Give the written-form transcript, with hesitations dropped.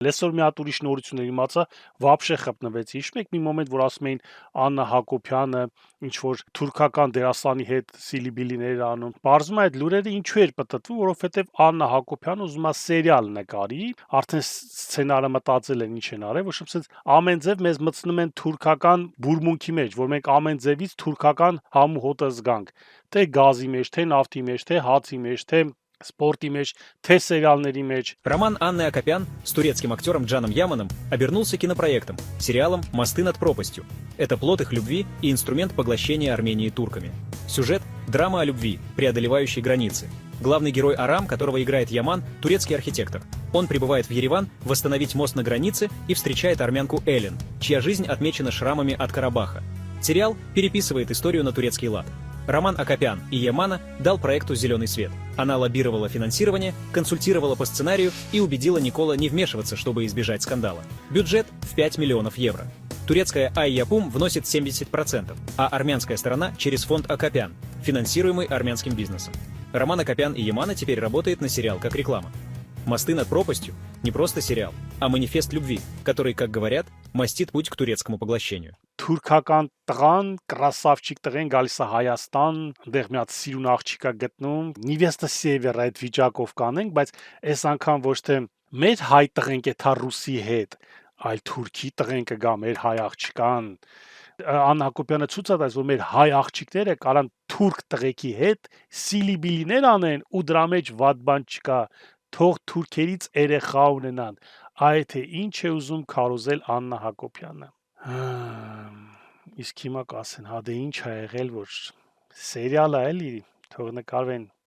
Լեսօր մի հատ ուրիշ նորություն իմացա, вообще խփնվեցի։ Հիշում եք մի մոմենտ, որ ասում էին Աննա Հակոբյանը ինչ որ թուրքական դերասանի հետ սիլիբիլիներ էր անում։ Պարզվում է այդ լուրերը ինչու էր պտտվում, որովհետև Աննա Հակոբյանը ուզում է սերիալ նկարի, արդեն սցենարը մտածել են ինչ են արել, ոչ թե ամեն ձև մեզ մտցնում են թուրքական բուրմունքի մեջ, որ մենք ամեն ձևից թուրքական համ ու հոտը զգանք, թե գազի մեջ, թե նավթի մեջ, թե հացի մեջ, թե спорти մեջ, թե сериалների մեջ։ Роман Анны Акопян с турецким актером Джаном Яманом обернулся кинопроектом, сериалом «Мосты над пропастью». Это плод их любви и инструмент поглощения Армении турками. Сюжет – драма о любви, преодолевающей границы. Главный герой Арам, которого играет Яман, турецкий архитектор. Он прибывает в Ереван восстановить мост на границе и встречает армянку Элен, чья жизнь отмечена шрамами от Карабаха. Сериал переписывает историю на турецкий лад. Роман Акопян и Ямана дал проекту «Зеленый свет». Она лоббировала финансирование, консультировала по сценарию и убедила Никола не вмешиваться, чтобы избежать скандала. Бюджет в 5 миллионов евро. Турецкая Ай-Япум вносит 70%, а армянская сторона через фонд Акопян, финансируемый армянским бизнесом. Роман Акопян и Ямана теперь работает на сериал как реклама. «Мосты над пропастью» — не просто сериал, а манифест любви, который, как говорят, мастит путь к турецкому поглощению. Թուրքական տղան, կրասավչիկ տղեն գալիս է Հայաստան, այնտեղ մի հատ սիրուն աղջիկ է գտնում։ Նիվեստա Սևեր այդ վիճակով կանենք, բայց այս անգամ ոչ թե մեր հայ տղենք է թա ռուսի հետ, այլ թուրքի տղեն կգա մեր հայ աղջկան։ Աննա Հակոբյանը ցույց է տալիս, որ մեր հայ աղջիկները կարան թուրք տղեկի հետ սիլիբիլիներ անեն ու դրա մեջ վատ բան չկա։ Թող թուրքերից երեխա ունենան։ Այ թե ինչ է ուզում քարոզել Աննա Հակոբյանը։ Իսկ հիմա կասեն, հա դե ինչ ա եղել, որ սերիալ է էլի, թող նկարվեն